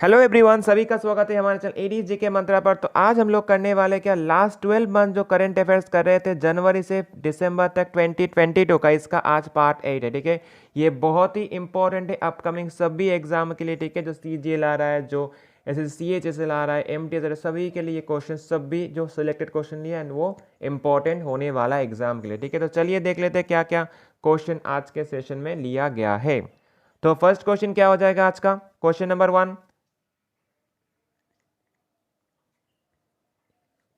Hello everyone, सभी का स्वागत है हमारे चैनल एडी जी के मंत्रा पर। तो आज हम लोग करने वाले क्या, लास्ट 12 मंथ जो करंट अफेयर्स कर रहे थे जनवरी से दिसंबर तक 2022 का, इसका आज पार्ट 8 है। ठीक है, ये बहुत ही इंपॉर्टेंट है अपकमिंग सभी एग्जाम के लिए। ठीक है, जो सीजीएल आ रहा है, जो सीएचएसएल आ रहा है, एमटीएस आ रहा है, सभी के लिए क्वेश्चन, सभी जो सिलेक्टेड क्वेश्चन लिए एंड वो इंपॉर्टेंट होने वाला एग्जाम के लिए। ठीक है, तो चलिए देख लेते हैं क्या क्या क्वेश्चन आज के सेशन में लिया गया है। तो फर्स्ट क्वेश्चन क्या हो जाएगा आज का, क्वेश्चन नंबर 1।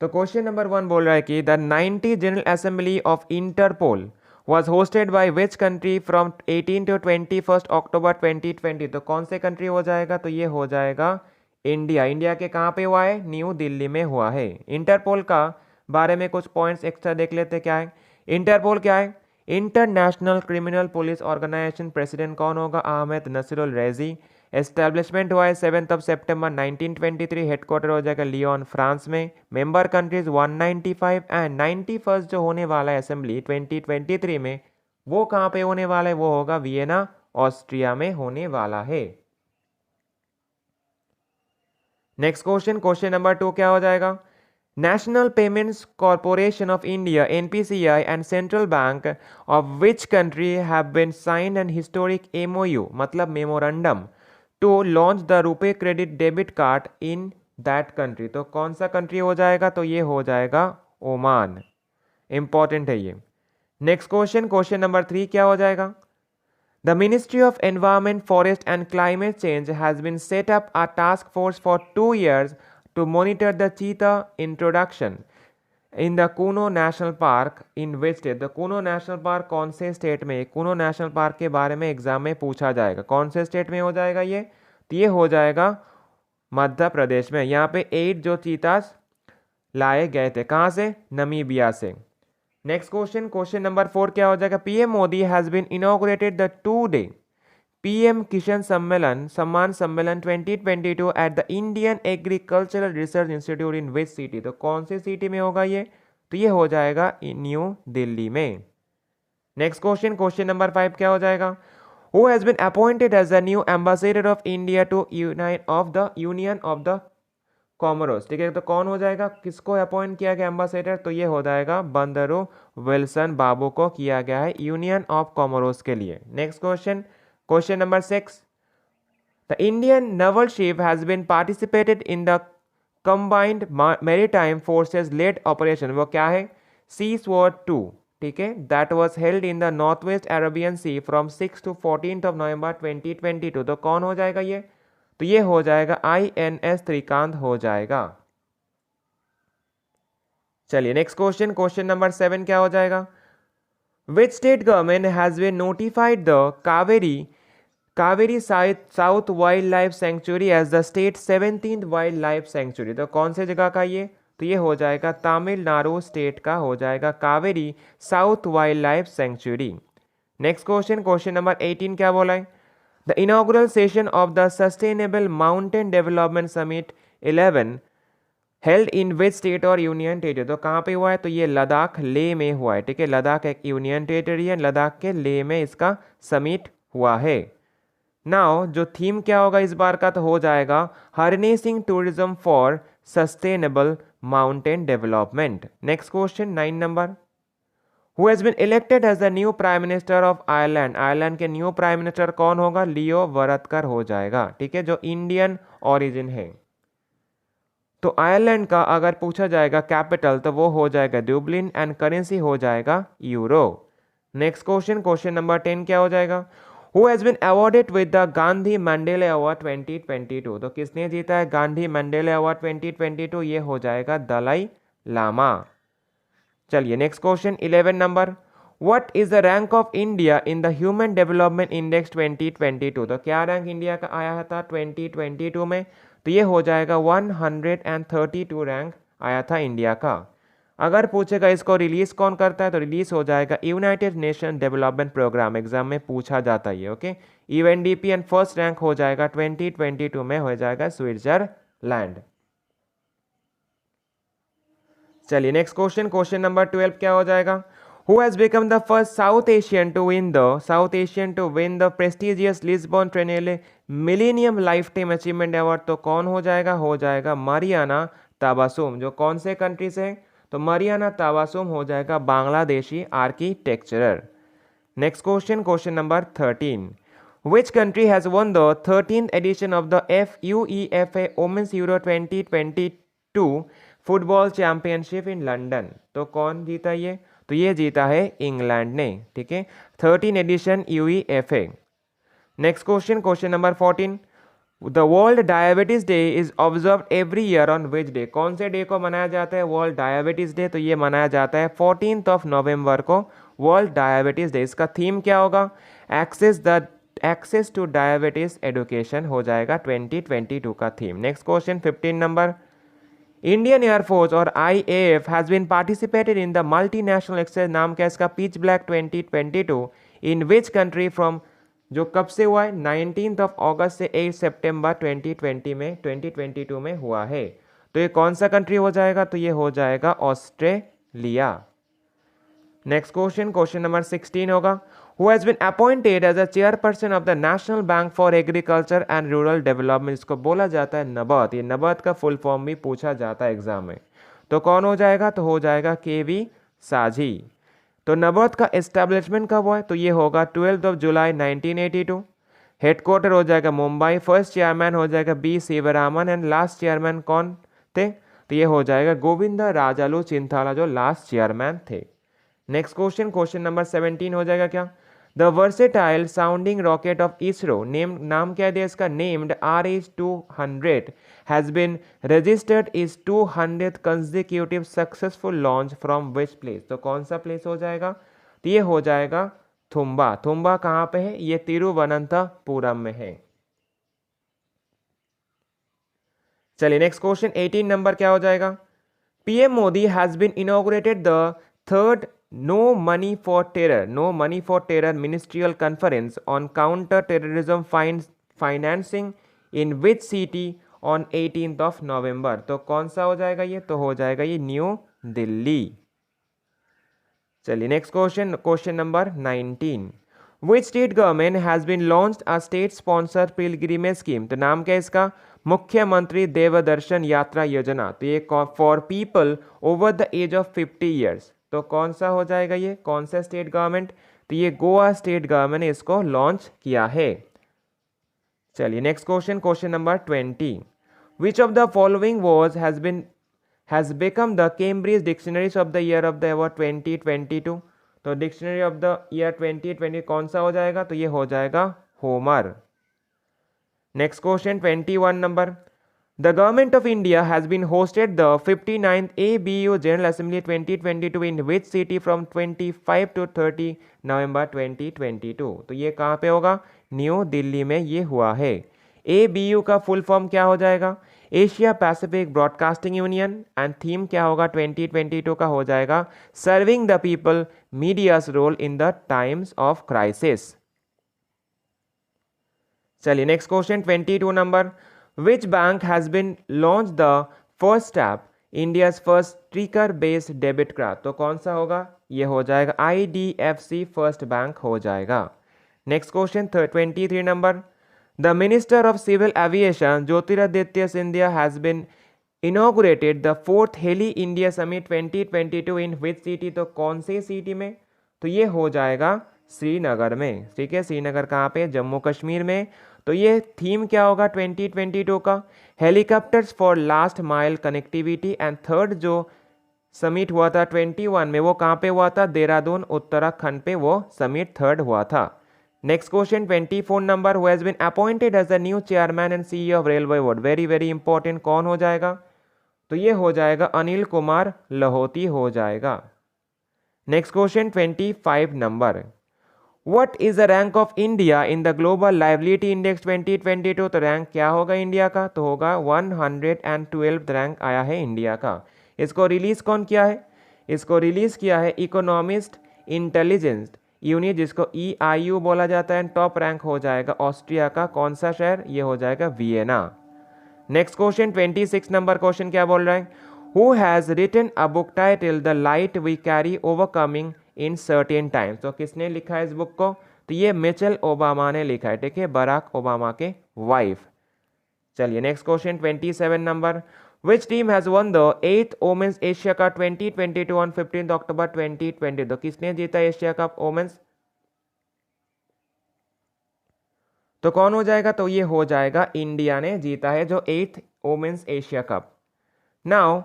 तो क्वेश्चन नंबर 1 बोल रहा है कि the 90 general assembly of Interpol was hosted by which country from 18 to 21 October 2020। तो कौन से कंट्री हो जाएगा, तो ये हो जाएगा इंडिया। इंडिया के कहाँ पे हुआ है, न्यू दिल्ली में हुआ है। इंटरपोल का बारे में कुछ पॉइंट्स एक्स्ट्रा देख लेते, क्या है इंटरपोल, क्या है international criminal police organisation. President कौन होगा, अहमद नसीरुल रैजी। एस्टेब्लिशमेंट हुआ है 7 सितंबर 1923। हेडक्वार्टर हो जाएगा लियोन, फ्रांस में। मेंबर कंट्रीज 195 एंड 91 जो होने वाला है असेंबली 2023 में, वो कहाँ पे होने वाला है, वो होगा वियना, ऑस्ट्रिया में होने वाला है। नेक्स्ट क्वेश्चन, क्वेश्चन नंबर 2 क्या हो जाएगा, National Payments Corporation of India NPCI and central bank of which country have been signed an historic MOU, मतलब memorandum to launch the RuPay credit debit card in that country. तो कौन सा country हो जाएगा, तो ये हो जाएगा ओमान। इंपॉर्टेंट है ये। नेक्स्ट क्वेश्चन, क्वेश्चन नंबर 3 क्या हो जाएगा, The Ministry of Environment, Forest and Climate Change has been set up a task force for 2 years to monitor the cheetah introduction in the Kuno National Park in which state। The Kuno National Park कौन से state में, कुनो national park के बारे में exam में पूछा जाएगा, कौन से स्टेट में हो जाएगा ये, तो ये हो जाएगा मध्य प्रदेश में। यहाँ पे 8 जो चीतास लाए गए थे, कहाँ से, नमीबिया से। नेक्स्ट क्वेश्चन, क्वेश्चन नंबर 4 क्या हो जाएगा, PM Modi has been inaugurated the 2-day PM Kisan Samman Sammelan 2022 at the Indian Agricultural Research Institute in which city. तो कौन सी सिटी में होगा ये, तो ये हो जाएगा न्यू दिल्ली में। नेक्स्ट क्वेश्चन, क्वेश्चन नंबर 5 क्या हो जाएगा, who has been appointed as the new ambassador of India to Union of the Comoros. ठीक है, तो कौन हो जाएगा, किसको अपॉइंट किया गया एम्बेसडर, तो ये हो जाएगा बंदरो विल्सन बाबू को किया गया है यूनियन ऑफ कॉमरोस के लिए। Next question, question number 6, the Indian naval ship has been participated in the combined maritime forces led operation. वो क्या है, सी स्वॉर्ड 2। ठीक है, that was held in the north west Arabian sea from 6 to 14 November 2022। तो कौन हो जाएगा ये, तो ये हो जाएगा INS त्रिकांत हो जाएगा। चलिए नेक्स्ट क्वेश्चन, क्वेश्चन नंबर 7 क्या हो जाएगा, which state government has been notified the Kaveri south wildlife sanctuary as the state 17th wildlife sanctuary. तो कौन से जगह का ये, तो ये हो जाएगा तमिलनाडु स्टेट का हो जाएगा Kaveri south wildlife century. Next question, question number 18 क्या बोला है, The inaugural session of the Sustainable Mountain Development Summit 11 held in which state और यूनियन टेरिटरी। तो कहाँ पे हुआ है, तो ये लद्दाख लेह में हुआ है। ठीक है, लद्दाख एक यूनियन टेरिटरी है, लद्दाख के लेह में इसका समिट हुआ है। नाउ जो थीम क्या होगा इस बार का, तो हो जाएगा harnessing tourism for sustainable mountain development. Next question 9 number, Who has been elected as the new Prime Minister of Ireland। Ireland के न्यू प्राइम मिनिस्टर कौन होगा, लियो वरदकर हो जाएगा। ठीक है, जो इंडियन ओरिजिन है। तो आयरलैंड का अगर पूछा जाएगा कैपिटल, तो वो हो जाएगा ड्यूब्लिन एंड करेंसी हो जाएगा euro. Next question, question number 10 क्या हो जाएगा, Who has been awarded with the Gandhi Mandela award 2022। तो किसने जीता है गांधी मंडेले अवार्ड 2022, ये हो जाएगा दलाई लामा। चलिए next question 11 number, what is the rank of India in the human development index 2022। तो क्या रैंक इंडिया का आया था 2022 में, तो ये हो जाएगा 132 रैंक आया था इंडिया का। अगर पूछेगा इसको रिलीज कौन करता है, तो रिलीज हो जाएगा United Nation Development Programme. Exam में पूछा जाता है okay. UNDP and first rank हो जाएगा 2022 में हो जाएगा स्विट्जरलैंड। चलिए नेक्स्ट क्वेश्चन, क्वेश्चन नंबर 12 क्या हो जाएगा, Who has become the first South Asian to win the prestigious Lisbon Triennale Millennium Lifetime Achievement Award? तो कौन हो जाएगा मारियाना ताबासुम। जो कौन से कंट्री से है? तो मारियाना ताबासुम हो जाएगा Bangladeshi architecture. Next question number 13। Which country has won the 13th edition of the UEFA Women's Euro 2022 football championship in London? तो कौन जीता ये? तो ये जीता है इंग्लैंड ने। ठीक है, 13 edition UEFA। Next question number 14। The world diabetes day is observe every year on which day? कौन से डे को मनाया जाता है वर्ल्ड डायबिटीज डे? तो ये मनाया जाता है 14 नवंबर को वर्ल्ड डायबिटीज डे। इसका थीम क्या होगा? एक्सेस टू डायबिटीज एडुकेशन हो जाएगा 2022 का theme. Next question 15 number. Indian air force और IAF has been participated in the multinational exercise, नाम क्या इसका? Pitch black 2022 in which country from? जो कब से हुआ है? 19 अगस्त से 8 सितंबर 2022 में हुआ है। तो ये कौन सा कंट्री हो जाएगा? तो ये हो जाएगा ऑस्ट्रेलिया। नेक्स्ट क्वेश्चन नंबर 16 होगा। Who has been appointed as a chairperson of the National Bank for Agriculture and Rural Development? इसको बोला जाता है नबार्ड। ये नबार्ड का फुल फॉर्म भी पूछा जाता है एग्जाम में। तो कौन हो जाएगा? तो हो जाएगा KV साझी। तो नबार्ड का एस्टेब्लिशमेंट कब हुआ है? तो ये होगा 12 जुलाई 1982। हेडक्वार्टर हो जाएगा मुंबई। फर्स्ट चेयरमैन हो जाएगा B Sivaraman and last chairman कौन थे? तो ये हो जाएगा गोविंदा राजालू चिंथाला जो लास्ट चेयरमैन थे। नेक्स्ट क्वेश्चन नंबर 17 हो जाएगा क्या? The versatile sounding rocket of ISRO नाम क्या है इसका? Named RH-200 has been registered is 200th consecutive successful launch from which place? तो कौन सा प्लेस हो जाएगा? तो ये हो जाएगा थुम्बा। थुम्बा कहाँ पे है? ये तिरुवनंतपुरम में है। चलिए नेक्स्ट क्वेश्चन 18 नंबर क्या हो जाएगा? PM Modi has been inaugurated the third No Money for Terror Ministerial Conference on Counter-Terrorism Financing in which city on 18th November? तो कौन सा हो जाएगा ये? तो हो जाएगा ये न्यू दिल्ली। चलिए next question number 19। Which state government has been launched a state sponsored pilgrimage scheme? तो नाम क्या है इसका? मुख्यमंत्री देवदर्शन यात्रा योजना। तो ये for people over the age of 50 years. तो कौन सा हो जाएगा ये? कौन सा स्टेट गवर्नमेंट? तो ये गोवा स्टेट गवर्नमेंट ने इसको लॉन्च किया है। चलिए next question number 20। Which of the following words has become the Cambridge dictionaries of the year of the award 2022? तो डिक्शनरी ऑफ द ईयर 2020 कौन सा हो जाएगा? तो ये हो जाएगा Homer. Next question 21 number. The Government of India has been hosted the 59th ABU General Assembly 2022 in which city from 25 to 30 November 2022? तो ये कहाँ पे होगा? न्यू दिल्ली में ये हुआ है। ABU का फुल फॉर्म क्या हो जाएगा? Asia Pacific Broadcasting Union. And theme क्या होगा 2022 का? हो जाएगा serving the people media's role in the times of crisis. चलिए next question 22 number. Which bank has been launched the first app, India's first sticker-based debit card? तो कौन सा होगा? ये हो जाएगा IDFC फर्स्ट बैंक हो जाएगा। Next question 23 number. The minister of civil aviation Jyotiraditya Scindia has been inaugurated the 4th heli India summit 2022 in which city? तो कौन से सिटी में? तो ये हो जाएगा श्रीनगर में। ठीक है, श्रीनगर कहाँ पे? जम्मू कश्मीर में। तो ये थीम क्या होगा 2022 का? Helicopters for last mile connectivity. And third जो समिट हुआ था 21 में वो कहाँ पे हुआ था? देहरादून उत्तराखंड पे वो समिट थर्ड हुआ था। Next question 24 number. Who has been appointed as the new chairman and CEO of railway board? Very important. कौन हो जाएगा? तो ये हो जाएगा अनिल कुमार लाहौती हो जाएगा। Next question 25 number. What is the rank of India in the Global Livability Index 2022? तो रैंक क्या होगा इंडिया का? तो होगा 112th रैंक आया है इंडिया का। इसको रिलीज कौन किया है? इसको रिलीज किया है इकोनॉमिस्ट इंटेलिजेंस यूनिट जिसको EIU बोला जाता है। टॉप रैंक हो जाएगा ऑस्ट्रिया का। कौन सा शहर? ये हो जाएगा Vienna. Next question 26 number question क्या बोल रहा है? Who has written a book titled The Light We Carry Overcoming in certain times. तो किसने लिखा है इस बुक को? तो ये मिचेल ओबामा ने लिखा है, ठीक है, बराक ओबामा के वाइफ। चलिए next question 27 number, which team has one the 8th women's Asia cup 2022 on 15 अक्टूबर 2020? तो किसने जीता एशिया कप वोमेन्स? तो कौन हो जाएगा? तो ये हो जाएगा इंडिया ने जीता है जो 8th women's Asia cup. Now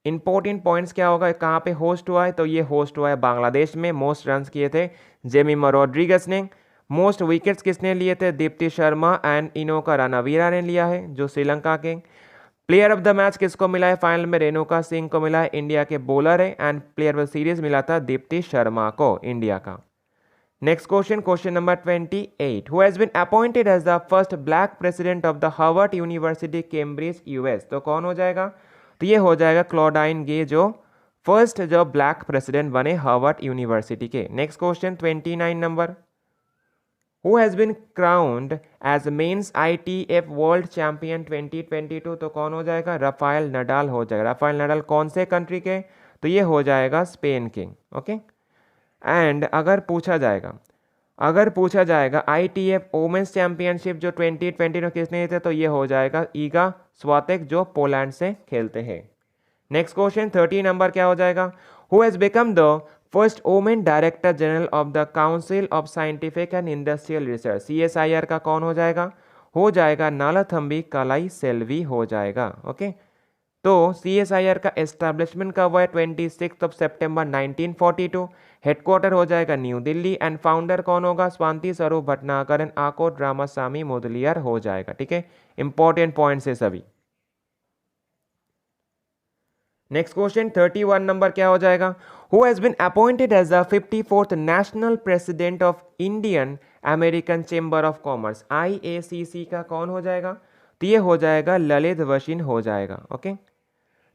important points क्या होगा, कहाँ पे होस्ट हुआ है? तो ये होस्ट हुआ है बांग्लादेश में। मोस्ट रन्स किए थे जेमिमा रोड्रिगस ने। मोस्ट विकेट्स किसने लिए थे? दीप्ति शर्मा एंड इनोका रणवीरा ने लिया है जो श्रीलंका के। प्लेयर ऑफ द मैच किसको मिला है फाइनल में? रेणुका सिंह को मिला है, इंडिया के बॉलर है। And player of the series मिला था दीप्ति शर्मा को, इंडिया का। Next question, question number 28, who has been appointed as the first black president of the Harvard University Cambridge US? तो कौन हो जाएगा? तो ये हो जाएगा क्लॉडाइन गे, जो फर्स्ट जो ब्लैक प्रेसिडेंट बने हार्वर्ड यूनिवर्सिटी के। Next question 29 number, who has been crowned as men's ITF world champion 2022? तो कौन हो जाएगा? राफेल नडाल हो जाएगा। राफेल नडाल कौन से कंट्री के? तो ये हो जाएगा स्पेन के। ओके। एंड अगर पूछा जाएगा ITF वोमेन्स चैंपियनशिप जो 2020 में किसने जीते? तो ये हो जाएगा ईगा स्वातेक जो पोलैंड से खेलते हैं। नेक्स्ट क्वेश्चन 30 नंबर क्या हो जाएगा, who has become the first women director general of the council of scientific and industrial research? CSIR का कौन हो जाएगा? हो जाएगा नालाथम्बी कलाई सेल्वी हो जाएगा। ओके। तो CSIR का एस्टैब्लिशमेंट कब हुआ है? 26 सितंबर 1942। हेडक्वार्टर हो जाएगा न्यू दिल्ली। एंड फाउंडर कौन होगा? स्वाति स्वरूप भटनागर आकोट रामास्वामी मुदलियार हो जाएगा। ठीक है, इंपॉर्टेंट पॉइंट्स है सभी। नेक्स्ट क्वेश्चन 31 नंबर क्या हो जाएगा, who has been appointed as the 54th national president of Indian American chamber of commerce? IACC का कौन हो जाएगा? तो ये हो जाएगा ललित वशिन हो जाएगा। ओके।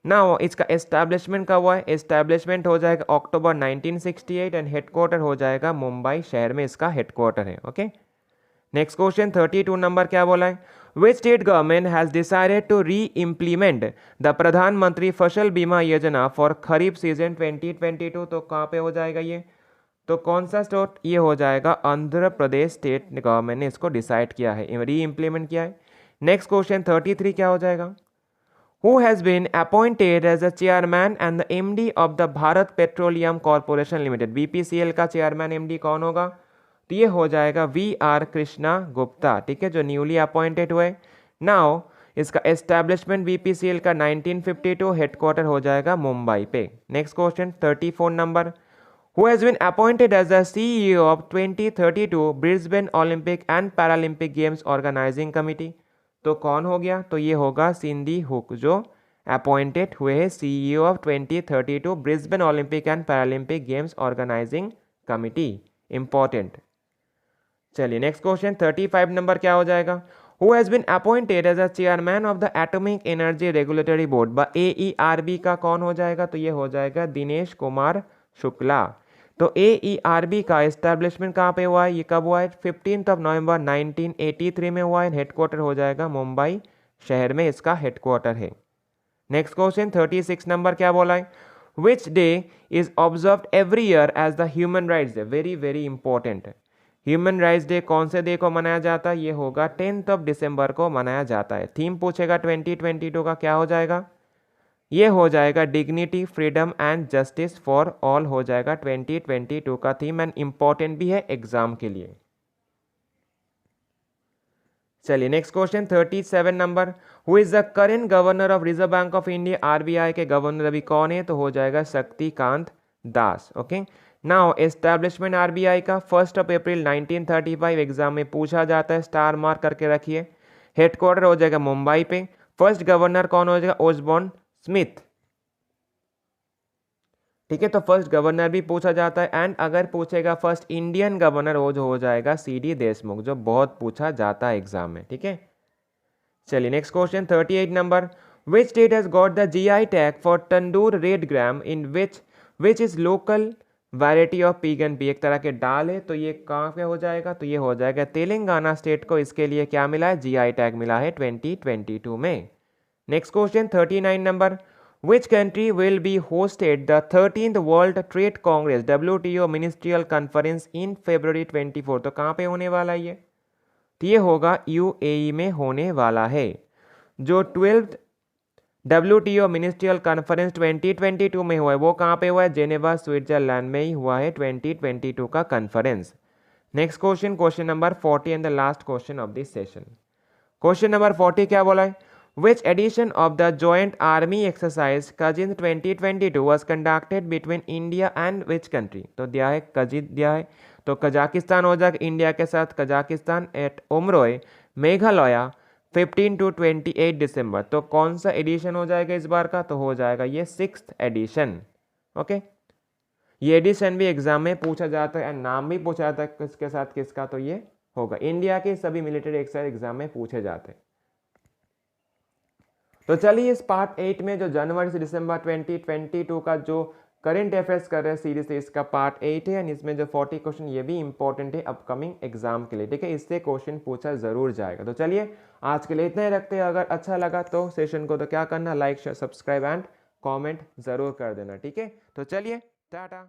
नाउ इसका एस्टैब्लिशमेंट कब हुआ है? एस्टैब्लिशमेंट हो जाएगा अक्टूबर 1968 एंड हेडक्वार्टर हो जाएगा मुंबई शहर में इसका हेडक्वार्टर है। ओके। नेक्स्ट क्वेश्चन 32 नंबर क्या बोला है, which state government has decided to re implement the Pradhan Mantri Fasal बीमा योजना फॉर खरीफ सीजन 2022? तो कहाँ पे हो जाएगा ये? तो कौन सा स्टेट? ये हो जाएगा आंध्र प्रदेश स्टेट गवर्नमेंट ने इसको डिसाइड किया है, री इम्प्लीमेंट किया है। नेक्स्ट क्वेश्चन 33 क्या हो जाएगा, who has been appointed as the chairman and the MD of the Bharat petroleum corporation limited? BPCL का चेयरमैन MD कौन होगा? तो ये हो जाएगा VR कृष्णा गुप्ता। ठीक है, जो न्यूली अपॉइंटेड हुए। नाउ इसका एस्टैब्लिशमेंट BPCL का 1952, हेडक्वार्टर हो जाएगा मुंबई पे। Next question 34 number, who has been appointed as the CEO of 2032 Brisbane Olympic and Paralympic games organising committee? तो कौन हो गया? तो ये होगा सिंधी हुक जो अपॉइंटेड हुए हैं CEO of 2032 Brisbane Olympic and Paralympic games organising committee. Important. चलिए नेक्स्ट क्वेश्चन 35 नंबर क्या हो जाएगा, who has been appointed as a chairman of the atomic energy regulatory board AERB का कौन हो जाएगा? तो ये हो जाएगा दिनेश कुमार शुक्ला। तो AERB का एस्टैब्लिशमेंट कहाँ पे हुआ है? ये कब हुआ है? 15 नवंबर 1983 में हुआ है। हेडक्वार्टर हो जाएगा मुंबई शहर में इसका हेडक्वार्टर है। नेक्स्ट क्वेश्चन 36 नंबर क्या बोला है, which day is observed every year as the human rights day? Very very important है। ह्यूमन राइट्स डे कौन से डे को मनाया जाता है? ये होगा 10 दिसंबर को मनाया जाता है। थीम पूछेगा 2022 का क्या हो जाएगा? ये हो जाएगा dignity freedom and justice for all हो जाएगा 2022 का थीम, एंड इंपॉर्टेंट भी है एग्जाम के लिए। चलिए next question 37 number, who is the current governor of reserve bank of India? RBI के गवर्नर अभी कौन है? तो हो जाएगा Shaktikanta Das. Okay. Now establishment RBI का 1 अप्रैल 1935 एग्जाम में पूछा जाता है, स्टार मार्क करके रखिए। हेडक्वार्टर हो जाएगा मुंबई पे। फर्स्ट गवर्नर कौन हो जाएगा? Osborne Smith. ठीक है, तो फर्स्ट गवर्नर भी पूछा जाता है। एंड अगर पूछेगा फर्स्ट इंडियन गवर्नर वो जो हो जाएगा CD देशमुख, जो बहुत पूछा जाता है एग्जाम में। ठीक है। चलिए next question 38 number, which state has got the GI tag for Tandur red gram in which is local variety of pigeon pea? एक तरह के दाल है। तो ये कहाँ पे हो जाएगा? तो ये हो जाएगा तेलंगाना स्टेट को इसके लिए क्या मिला है? GI टैग मिला है 2022 में। Next question 39 number, Which country will be hosted the 13th World Trade Congress WTO Ministerial Conference in February 24? तो कहाँ पे होने वाला ये? तो ये होगा UAE में होने वाला है। जो 12th WTO मिनिस्ट्रियल कॉन्फ्रेंस 2022 में हुआ है वो कहाँ पे हुआ है? जेनेवा स्विट्जरलैंड में ही हुआ है 2022 का conference. Next question, question number 40 and the last question of this session. Question number 40 क्या बोला है? Which edition of the joint army exercise Kazin 2022 was conducted between India and which country? तो दिया है कजिन दिया है, तो कजाकिस्तान हो जाएगा इंडिया के साथ, कजाकिस्तान एट उमरोय मेघालय 15 to 28 दिसंबर। तो कौन सा एडिशन हो जाएगा इस बार का? तो हो जाएगा ये 6th एडिशन। ओके, ये एडिशन भी एग्जाम में पूछा जाता है, नाम भी पूछा जाता है किसके साथ किसका, तो ये होगा इंडिया के सभी मिलिट्री एक्सरसाइज एग्जाम में पूछे जाते हैं। तो चलिए इस पार्ट 8 में जो जनवरी से दिसंबर 2022 का जो करंट अफेयर्स कर रहे हैं सीरीज से, इसका पार्ट 8 है। इसमें जो 40 क्वेश्चन ये भी इंपॉर्टेंट है अपकमिंग एग्जाम के लिए, ठीक है, इससे क्वेश्चन पूछा जरूर जाएगा। तो चलिए आज के लिए इतना ही रखते हैं। अगर अच्छा लगा तो सेशन को तो क्या करना, like share subscribe and comment जरूर कर देना, ठीक है। तो चलिए टाटा।